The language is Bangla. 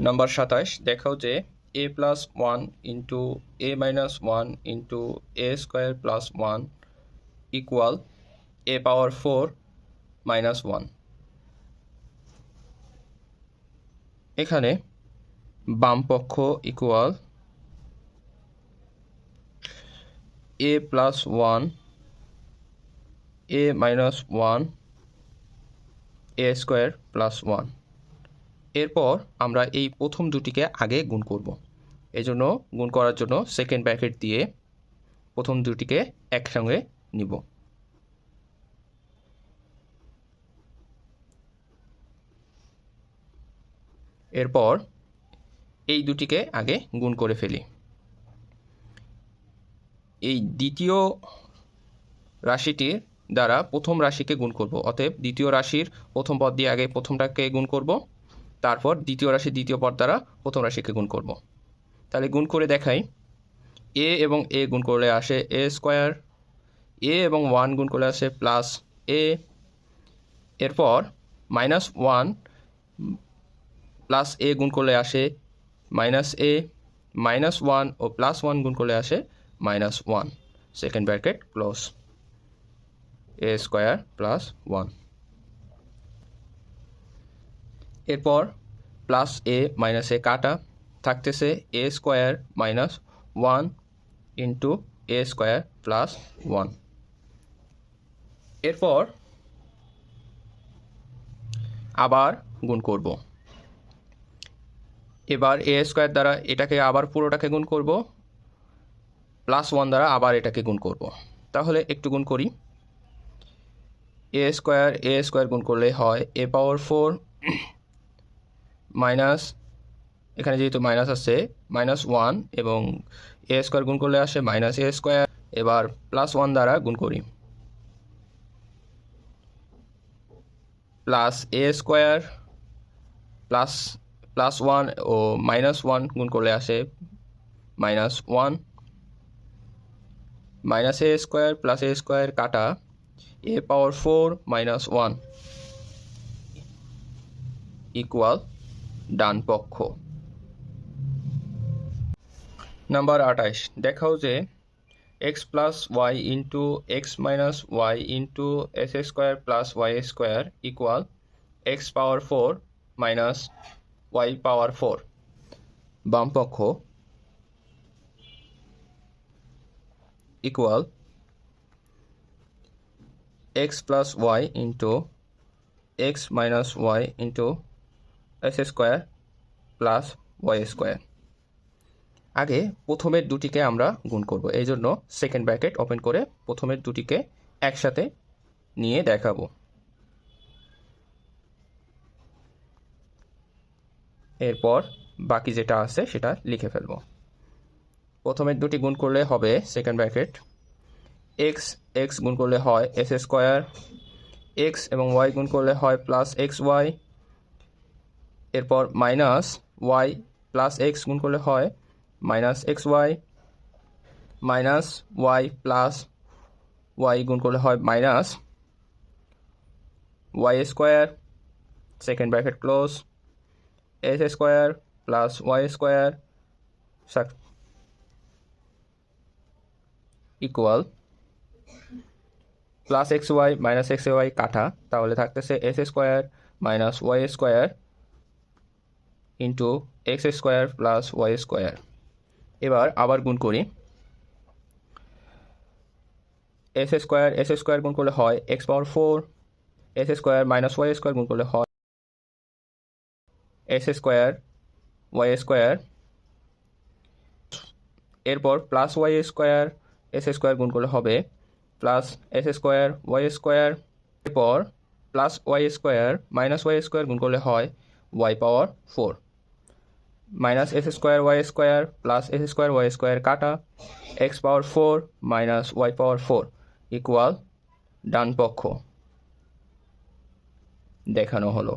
নাম্বার 27 দেখাও যে a plus 1 into a minus 1 into a square plus 1 equal a power 4 minus 1। এখানে বাম পক্ষ equal a plus 1 a minus 1 a square plus 1। এরপর আমরা এই প্রথম দুটিকে আগে গুণ করব। এজন্য গুণ করার জন্য সেকেন্ড ব্র্যাকেট দিয়ে প্রথম দুটিকে একসঙ্গে নিব। এরপর এই দুটিকে আগে গুণ করে ফেলি। এই দ্বিতীয় রাশিটির দ্বারা প্রথম রাশিকে গুণ করব, অতএব দ্বিতীয় রাশির প্রথম পদ দিয়ে আগে প্রথমটাকে গুণ করব, তারপর দ্বিতীয় রাশির দ্বিতীয় পদ দ্বারা প্রথম রাশিকে গুণ করব। তাহলে গুণ করে দেখাই। এ এবং এ গুণ করলে আসে এ স্কোয়ার, এ এবং 1 গুণ করলে আসে প্লাস এ। এরপর মাইনাস 1 প্লাস এ গুণ করলে আসে মাইনাস এ, মাইনাস 1 ও প্লাস 1 গুণ করলে আসে মাইনাস 1। সেকেন্ড ব্র্যাকেট ক্লোজ, এ স্কোয়ার প্লাস 1। এরপর প্লাস এ মাইনাস এ কাটা, থাকতেছে এ স্কোয়ার মাইনাস 1 ইন্টু এ স্কোয়ার প্লাস 1। এরপর আবার গুণ করব। এবার এ স্কোয়ার দ্বারা এটাকে আবার পুরোটাকে গুণ করব, প্লাস 1 দ্বারা আবার এটাকে গুণ করব। তাহলে একটু গুণ করি। এ স্কোয়ার গুণ করলে হয় এ পাওয়ার 4 মাইনাস, এখানে যেহেতু মাইনাস আছে মাইনাস 1, এবং এ স্কোয়ার গুণ করলে আসে মাইনাস এ স্কোয়ার। এবার প্লাস 1 দ্বারা গুণ করি, প্লাস এ স্কোয়ার প্লাস 1 ও মাইনাস 1 গুণ করলে আসে মাইনাস 1, মাইনাস এ স্কোয়ার প্লাস এ স্কোয়ার কাটা, এ পাওয়ার 4 মাইনাস 1 ইকুয়াল ডান পক্ষ। নাম্বার 28 দেখাও যে x plus y into x minus y into x square plus y square equal x power 4 minus y power 4। বাম পক্ষ equal x plus y into x minus y into x square plus y square. আগে প্রথমের দুটিকে আমরা গুণ করব, এই জন্য সেকেন্ড ব্র্যাকেট ওপেন করে প্রথমের দুটিকে একসাথে নিয়ে দেখাবো। এরপর বাকি যেটা আছে সেটা লিখে ফেলব। প্রথমের দুটি গুণ করলে হবে সেকেন্ড ব্র্যাকেট এক্স গুণ করলে হয় এস স্কোয়ার, এক্স এবং ওয়াই গুণ করলে হয় প্লাস এক্স ওয়াই। এরপর মাইনাস ওয়াই প্লাস এক্স গুণ করলে হয় minus x y, minus y plus y গুণ করলে হয় minus y square, second bracket close, x square plus y square equal plus x y minus x y কাটা, তাহলে থাকতেছে x square minus y square into x square plus y square. এবার আবার গুণ করি। এস স্কোয়ার গুণ করলে হয় x power 4, x square minus y square গুণ করলে হয় এস স্কোয়ার ওয়াই স্কোয়ার। এরপর plus y square x square গুণ করলে হবে plus x square y square. এরপর plus y square minus y square গুণ করলে হয় y power 4, minus x square y square plus x square y square কাটা, x power 4 minus y power 4 equal ডান পক্ষ দেখানো হলো।